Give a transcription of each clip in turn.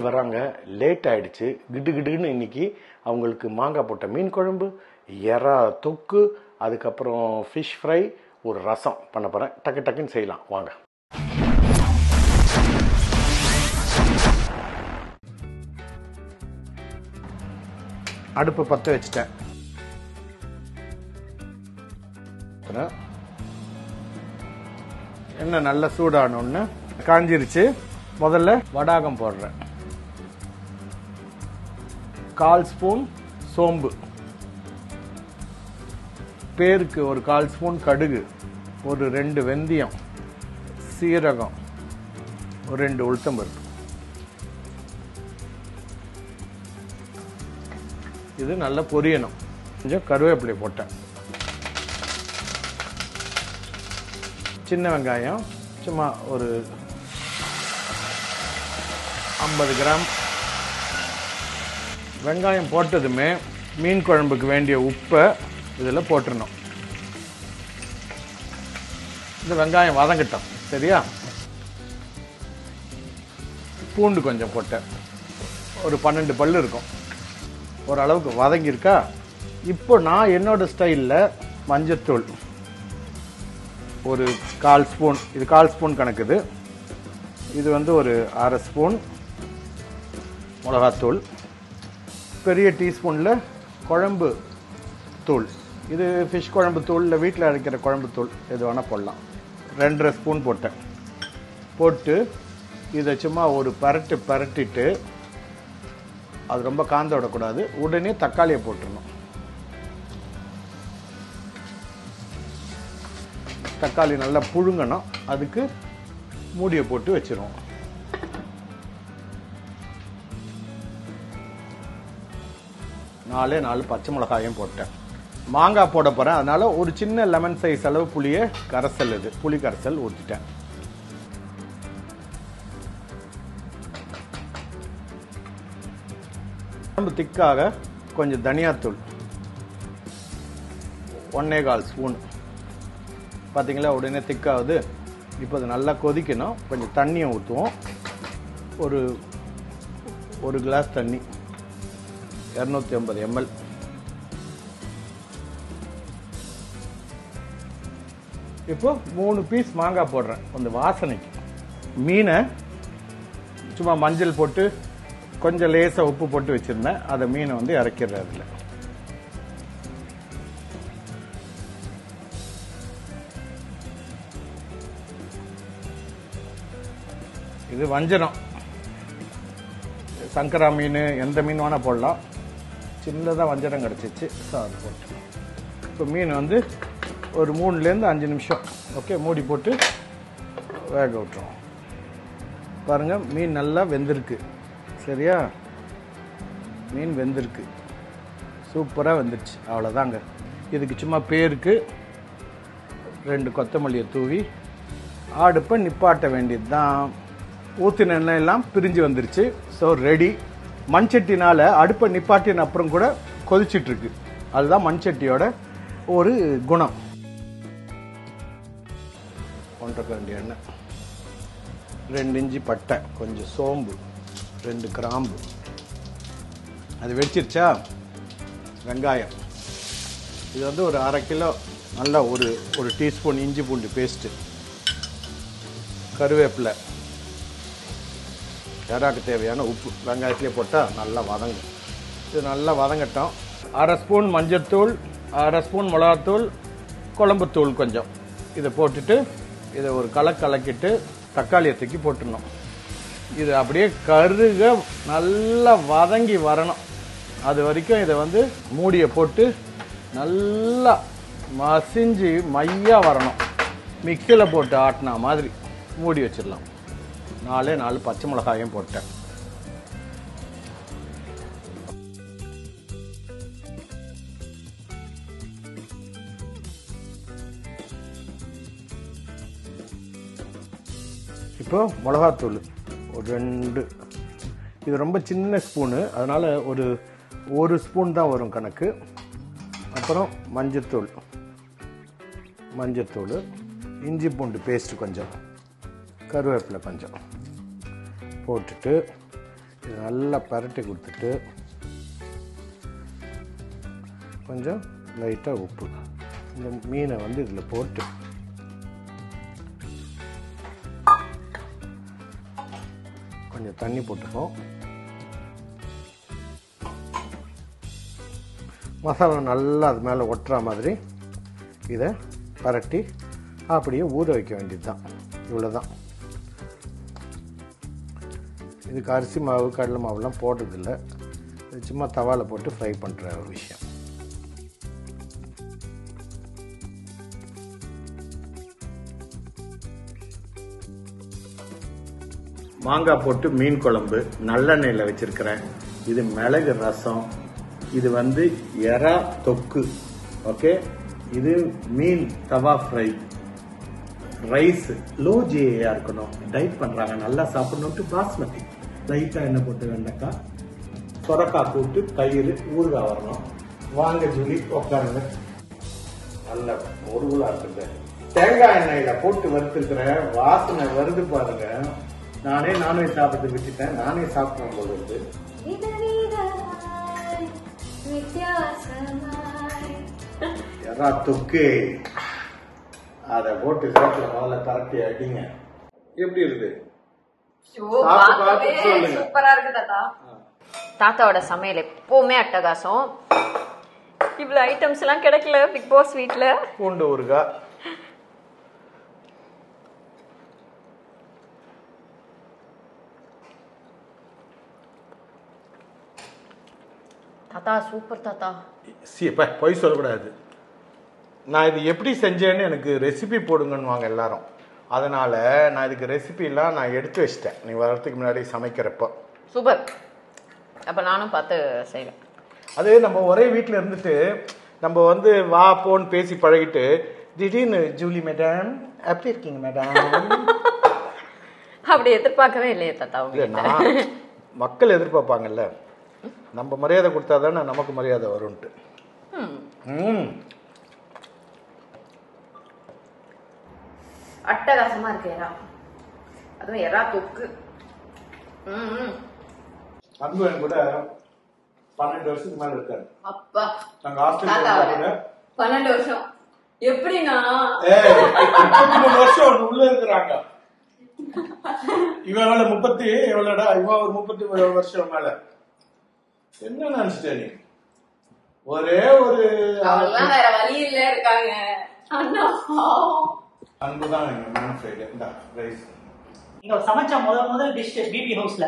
வராங்க, லேட் ஆயிடுச்சு. கிடுகிடுன்னு இன்னைக்கு அவங்களுக்கு மாங்காய் போட்ட மீன் குழம்பு, எறா தொக்கு, அதுக்கப்புறம் ஃபிஷ் ஃப்ரை, ஒரு ரசம் பண்ண போகிறேன். டக்கு டக்குன்னு செய்யலாம் வாங்க. அடுப்பு பற்ற வச்சுட்டேன். எண்ணெய் நல்லா சூடானோன்னு காஞ்சிருச்சு. முதல்ல வடாகம் போடுறேன். 1/4 ஸ்பூன் சோம்பு, பேருக்கு ஒரு 1/4 ஸ்பூன் கடுகு, ஒரு 2 வெந்தயம், சீரகம், ஒரு 2 உளுத்தம்பருப்பு. இது நல்லா பொரியணும். கொஞ்சம் கருவேப்பிலை போட்டேன். சின்ன வெங்காயம் சும்மா ஒரு 50 கிராம். வெங்காயம் போட்டதுமே மீன் குழம்புக்கு வேண்டிய உப்பை இதில் போட்டுடணும். இந்த வெங்காயம் வதங்கட்டும். சரியா? பூண்டு கொஞ்சம் போட்டேன். ஒரு 12 பல்லு இருக்கும். ஓரளவுக்கு வதங்கியிருக்கா. இப்போ நான் என்னோட ஸ்டைலில் மஞ்சத்தூள் ஒரு 1/4 ஸ்பூன், இது 1/4 ஸ்பூன் கணக்குது. இது வந்து ஒரு 1/2 ஸ்பூன் மிளகாத்தூள். பெரிய டீஸ்பூனில் குழம்பு தூள், இது ஃபிஷ் குழம்பு தூள், இல்லை வீட்டில் அரைக்கிற குழம்பு தூள் எது வேணால் போடலாம். 2.5 ஸ்பூன் போட்டேன். போட்டு இதை சும்மா ஒரு பரட்டிட்டு, அது ரொம்ப காந்த விடக்கூடாது. உடனே தக்காளியை போட்டுடணும். தக்காளி நல்லா புழுங்கணும். அதுக்கு மூடியை போட்டு வச்சிருவோம். நாலே 4 பச்சை மிளகாயும் போட்டேன். மாங்காய் போட போகிறேன். அதனால் ஒரு சின்ன லெமன் சைஸ் அளவு புளியை கரைசல், இது புளி கரைசல் ஊற்றிட்டேன். குழம்பு திக்காக கொஞ்சம் தனியாத்தூள் 1/4 ஸ்பூன். பார்த்தீங்களா, உடனே திக்காகுது. இப்போ அது நல்லா கொதிக்கணும். கொஞ்சம் தண்ணியை ஊற்றுவோம். ஒரு கிளாஸ் தண்ணி, 250 ml. இப்போ 3 பீஸ் மாங்காய் போடுறேன் கொஞ்சம் வாசனைக்கு. மீனை சும்மா மஞ்சள் போட்டு கொஞ்சம் லேசாக உப்பு போட்டு வச்சுருந்தேன். அதை மீனை வந்து இறக்கிடுறேன். அதில் இது வஞ்சரம், சங்கரா மீன், எந்த மீன் வேணால் போடலாம். சின்னதாக வஞ்சரம் கிடச்சிச்சு, ஸோ அது போட்டு. இப்போ மீன் வந்து ஒரு 3லேருந்து 5 நிமிஷம் ஓகே மூடி போட்டு வேக விட்டுருவோம். பாருங்கள், மீன் நல்லா வெந்திருக்கு. சரியா? மீன் வெந்திருக்கு, சூப்பராக வெந்துருச்சு. அவ்வளோதாங்க. இதுக்கு சும்மா பேருக்கு 2 கொத்தமல்லியை தூவி அடுப்பை நிப்பாட்ட வேண்டியது தான். ஊற்றின எண்ணெய் எல்லாம் பிரிஞ்சு வந்துருச்சு. So ready. மண்சட்டினால் அடுப்பை நிப்பாட்டின அப்புறம் கூட கொதிச்சிட்ருக்கு. அதுதான் மண்சட்டியோட ஒரு குணம். 1.5 கரண்டி எண்ணெய், 2 இஞ்சி பட்டை, கொஞ்சம் சோம்பு, 2 கிராம்பு. அது வெடிச்சிருச்சா? வெங்காயம், இது வந்து ஒரு 1/2 கிலோ. நல்லா ஒரு டீஸ்பூன் இஞ்சி பூண்டு பேஸ்ட்டு, கருவேப்பிலை, எறாக்கு தேவையான உப்பு வெங்காயத்திலே போட்டால் நல்லா வதங்கும். இது நல்லா வதங்கட்டும். 1/2 ஸ்பூன் மஞ்சத்தூள், 1/2 ஸ்பூன் மிளகாத்தூள், குழம்புத்தூள் கொஞ்சம். இதை போட்டுட்டு இதை ஒரு கலக்கிட்டு தக்காளியை தூக்கி போட்டுடணும். இது அப்படியே கருக நல்லா வதங்கி வரணும். அது வரைக்கும் இதை வந்து மூடியை போட்டு நல்லா மசிஞ்சு மையாக வரணும். மிக்சியில் போட்டு ஆட்டினா மாதிரி மூடி வச்சிடலாம். 4 பச்சை மிளகாயும் போட்டேன். இப்போ மிளகாத்தூள் ஒரு 2. இது ரொம்ப சின்ன ஸ்பூனு, அதனால் ஒரு ஸ்பூன் தான் வரும் கணக்கு. அப்புறம் மஞ்சத்தூள், இஞ்சி பூண்டு பேஸ்ட்டு கொஞ்சம், கருவேப்பிலை கொஞ்சம் போட்டுட்டு இது நல்லா பரட்டி கொடுத்துட்டு கொஞ்சம் லைட்டாக உப்பு இந்த மீனை வந்து இதில் போட்டு கொஞ்சம் தண்ணி போட்டுப்போம். மசாலா நல்லா அது மேலே ஒட்டுற மாதிரி இதை பரட்டி அப்படியே ஊற வைக்க வேண்டியது தான். இவ்வளோதான். இதுக்கு அரிசி மாவு கடலை மாவுலாம் போடுறதில்ல. இது சும்மா தவாவில் போட்டு ஃப்ரை பண்ணுற ஒரு விஷயம். மாங்காய் போட்டு மீன் குழம்பு நல்லெண்ணெயில் வச்சுருக்கிறேன். இது மிளகு ரசம், இது வந்து எறா தொக்கு, ஓகே. இது மீன் தவா ஃப்ரை, ரைஸ் லோ ஜிஏயா இருக்கணும், டயட் பண்ணுறாங்க, நல்லா சாப்பிடணுன்ட்டு பாஸ்மதி, லைட்டாக எண்ணெய் போட்டு வெண்டைக்காய் சொரக்காய் போட்டு தயிர் ஊறுகாய் வரணும். வாங்க ஜூலி உட்காருங்க. நல்ல ஒருகுலா இருக்குது. தேங்காய் எண்ணெயில் போட்டு வறுத்துக்கிற வாசனை வருது பாருங்க. நானே நான்வெஜ் சாப்பிட்டு விட்டுட்டேன், நானே சாப்பிடும் போது வந்து எறா தொக்கு அதை போட்டு சாப்பிட முதல்ல பரட்டி அடிங்க. எப்படி இருக்கு? சூப்பரா இருக்கு தாத்தா. தாத்தாவோட சமையல் எப்பவுமே அட்டகாசம். இவ்வளவு ஐட்டம்ஸ் எல்லாம் கிடைக்கல பிக் பாஸ் வீட்ல. பூண்டு ஊறுகாய், தாத்தா சூப்பர் தாத்தா. பொய் சொல்லக்கூடாது. நான் இது எப்படி செஞ்சேன்னு எனக்கு ரெசிபி போடுங்கன்னு வாங்க எல்லாரும். அதனால நான் இதுக்கு ரெசிபிலாம் நான் எடுத்து வச்சிட்டேன் நீ வர்றதுக்கு முன்னாடி சமைக்கிறப்போ. சூப்பர். அப்போ நானும் பார்த்து செய்வேன். அது நம்ம ஒரே வீட்டில் இருந்துட்டு நம்ம வந்து வா போன்னு பேசி பழகிட்டு திடீர்னு ஜூலி மேடம் எப்படி இருக்கீங்க மேடம் அப்படி எதிர்பார்க்கவே இல்லையே தாத்தா. நான் மக்கள் எதிர்பார்ப்பாங்கல்ல, நம்ம மரியாதை கொடுத்தா தானே நமக்கு மரியாதை வரும்ட்டு. அட்டகாசமா இருக்கு எறா, அதுவும் எறா தொக்கு. அன்புவன் கூட 12 வருஷத்துக்கு மேல இருக்காரு. அப்பா நாங்க ஆஸ்திரேலியா 12 வருஷம் எப்படின்னா 33 வருஷம் உள்ள இருக்கிறாங்க. இவன் 30 எவ்வளோடா, இவன் ஒரு 30 வருஷம் மேல. என்ன நினைச்சிட்ட நீ? ஒரே ஒரு வேற வழி இல்ல இருக்காங்க. அன்புதான் மெயின் ஃப்ரைடே. இந்த ரைஸ் நீங்க சமைச்ச முதல் டிஷ் பிபி ஹவுஸ்ல.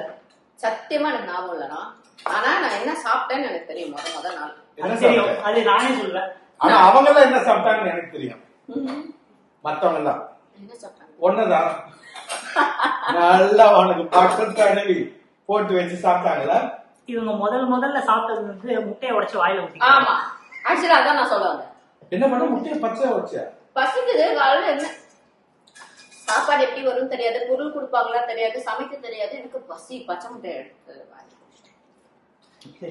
சத்தியமா எனக்கு ஞாபகம் இல்லனா, ஆனா நான் என்ன சாப்பிட்டேன்னு எனக்கு தெரியும். முதல் நாள் என்ன தெரியும், அது நானே சொல்லல. ஆனா அவங்க எல்லாம் என்ன சாப்பிட்டாங்கன்னு எனக்கு தெரியும். மத்தவங்க எல்லாம் என்ன சாப்பிட்டாங்க ஒண்ணுதான். நல்லா உனக்கு பக்கத்து தடவி போட்டு வச்சு சாப்பிட்டாங்களா? இவங்க முதல்ல சாப்பிட்டது வந்து முட்டையை உடைச்சு வாயில ஊத்தி. ஆமா, ஆக்சுவலா அதான் நான் சொல்ல வந்தேன். என்ன பண்ண முட்டையை பச்சை வச்சா பசிக்குது காலையில. என்ன சாப்பாடு எப்படி வரும் தெரியாது, பொருள் கொடுப்பாங்களா தெரியாது, சமைக்க தெரியாது. எனக்கு பசி, பச்சை முட்டை எடுத்து.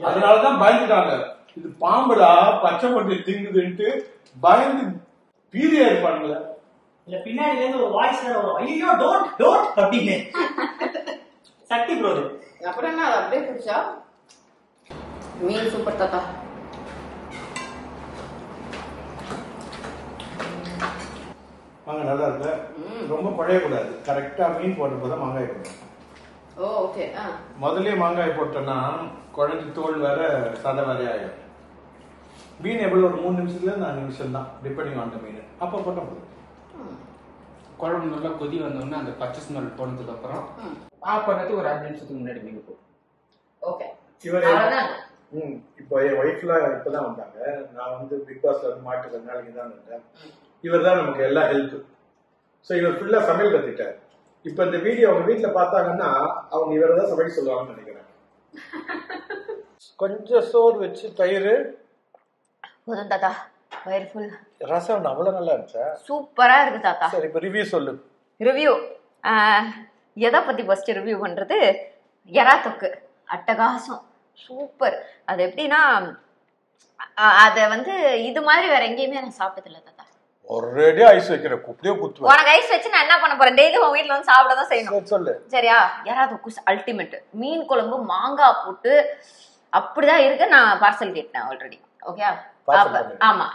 அதனாலதான் பயந்துட்டாங்க. இது பாம்புடா பச்சை முட்டை திங்குதுன்ட்டு பயந்து பீதியா இருப்பானுங்கள. இல்ல பின்னாடி இருந்து ஒரு வாய்ஸ் வரும், ஐயோ டோன்ட் அப்படின்னு. சக்தி ப்ரோ. அப்புறம் என்ன அது அப்படியே குடிச்சா. மீன் சூப்பர் தாத்தா. வாங்க நல்லா இருக்கு. ரொம்ப பழைய கூடாது, கரெக்டா மீன் போட்டப்பதான் மாங்காய் போடணும். ஓகே. முதல்ல மாங்காய் போட்டோம்னா குழஞ்சு தோல் வேற சதை வேற ஆயிடும். மீன் எவ்வளவு ஒரு 3 நிமிஷத்துல 4 நிமிஷம் தான் டிபெண்டிங் ஆன் த மீன். அப்ப போட்டா போதும். குழம்பு நல்லா கொதி வந்தோடனே அந்த பச்சை ஸ்மெல் போனதுக்கு அப்புறம் ஆஃப் பண்ணது ஒரு 5 நிமிஷத்துக்கு முன்னாடி மீன் போடும். ஓகே. இப்போ என் ஒய்ஃப்ல இப்பதான் வந்தாங்க. நான் வந்து பிக் பாஸ்ல வந்து மாட்டு 2 நாளைக்கு தான் வந்தேன். இவர் தான் நமக்கு எல்லா ஹெல்ப். ஸோ இவர் ஃபுல்லா சமையல் கத்துட்டார். இப்ப இந்த வீடியோ அவங்க வீட்டுல பார்த்தாங்கன்னா அவங்க இவரை தான் சமைக்க சொல்லுவாங்கன்னு நினைக்கிறேன். கொஞ்சம் சோறு வச்சு தயிர் போதும் தாத்தா, வயிறு ஃபுல். ரசம் அவ்வளவு நல்லா இருந்துச்சா? சூப்பரா இருக்கு தாத்தா. சரி, இப்ப ரிவ்யூ சொல்லு. ரிவ்யூ எதை பத்தி ஃபர்ஸ்ட் ரிவ்யூ பண்றது? எறா தொக்கு அட்டகாசம், சூப்பர். அது எப்படின்னா, அத வந்து இது மாதிரி வேற எங்கேயுமே நான் சாப்பிட்டது இல்லை தாத்தா. ஓ, ஒரேடியா ஐஸ் வைக்கிற குப்பையோ குத்துவேன். உனக்கு ஐஸ் வச்சு நான் என்ன பண்ண போறேன்? டெய்லி உன் வீட்டுல வந்து சாப்பிட தான் செய்யணும். சொல்லு. சரியா? யாராவது குஸ் அல்டிமேட் மீன் குழம்பு மாங்காய் போட்டு அப்படிதான் இருக்கு. நான் பார்சல் கேட்டேன் ஆல்ரெடி. ஓகே. ஆமா,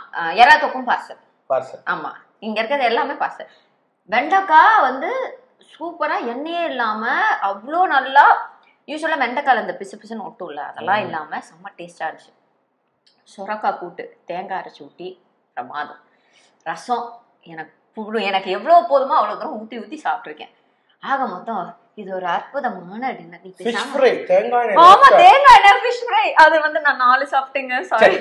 எறா தொக்கும் பார்சல். ஆமா, இங்க இருக்கிறது எல்லாமே பார்சல். வெண்டைக்காய் வந்து சூப்பரா எண்ணெயே இல்லாம அவ்வளோ நல்லா. யூஸ்வலா வெண்டைக்காய் இந்த பிசு பிசுன்னு ஒட்டும் இல்ல, அதெல்லாம் இல்லாம செம்ம டேஸ்டா இருந்துச்சு. சுரக்காய் கூட்டு தேங்காய் அரைச்சி ஊட்டி பிரமாதம். ரசம் எனக்கு எவ்வளவு போதுமோ அவ்வளவு தூரம் ஊத்தி ஊத்தி சாப்பிட்டுருக்கேன். ஆக மொத்தம் இது ஒரு அற்புதமான டின்னர். ஆமா, தேங்காய் எண்ணெய் ஃபிஷ் ஃப்ரை. அது வந்து நான் 4 சாப்பிட்டேங்க. சாரி,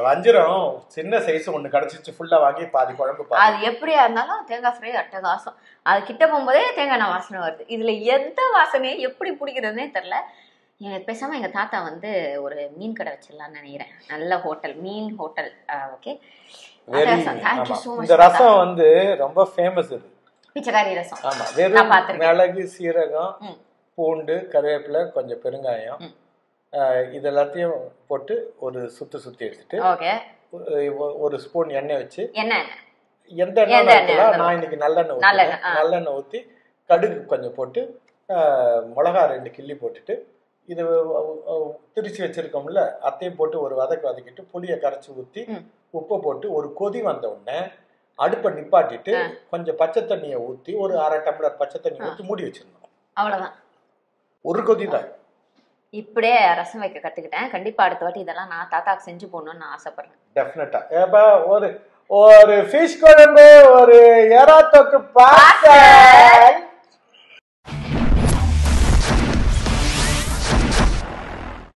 வஞ்சிரம் சின்ன சைஸ் ஒண்ணு கிடைச்சிச்சு, ஃபுல்லா வாங்கி பாதி குழம்பு. அது எப்படியா இருந்தாலும் தேங்காய் ஃப்ரை அட்டகாசம். அது கிட்ட போகும்போதே தேங்காய் எண்ணெய் வாசனை வருது. இதுல எந்த வாசனையை எப்படி பிடிக்கிறதுனே தெரியல. எனக்கு பேசாம எங்க தாத்தா வந்து ஒரு மீன் கடை வச்சிடலாம்னு நினைக்கிறேன். நல்ல ஹோட்டல், மீன் ஹோட்டல். ஓகே, இந்த ரசம் வந்து ரொம்ப ஃபேமஸ். இது பிச்சைக்காரி ரசம். ஆமா, வெறும் மிளகு, சீரகம், பூண்டு, கருவேப்பிலை, கொஞ்சம் பெருங்காயம், இது எல்லாத்தையும் போட்டு ஒரு சுத்தி எடுத்துட்டு ஒரு ஸ்பூன் எண்ணெய் வச்சு, எந்த எண்ணெய், நான் இன்னைக்கு நல்லெண்ணெய் ஊத்தி கடுகு கொஞ்சம் போட்டு மிளகா 2 கிள்ளி போட்டுட்டு இது திரிச்சு வச்சிருக்கோம்ல அத்தையும் போட்டு ஒரு வதக்கிட்டு புளியை கரைச்சி ஊத்தி உப்பை போட்டு ஒரு கொதி வந்த உடனே அடுப்பை நிப்பாட்டிட்டு கொஞ்சம் பச்சை தண்ணியை ஊத்தி ஒரு 1/2 டம்ளர் பச்சை தண்ணி ஊத்தி மூடி வச்சிருந்தோம். அவ்வளவுதான், ஒரு கொதி தான். இப்படியே ரசம் வைக்க கத்துக்கிட்டேன். கண்டிப்பா அடுத்த வாட்டி இதெல்லாம் நான் தாத்தாக்கு செஞ்சு போடணும்னு நான் ஆசைப்படுறேன். டெஃபினட்டா. ஒரு ஃபிஷ் குழம்பு, ஒரு எறா தொக்கு பார்சல்.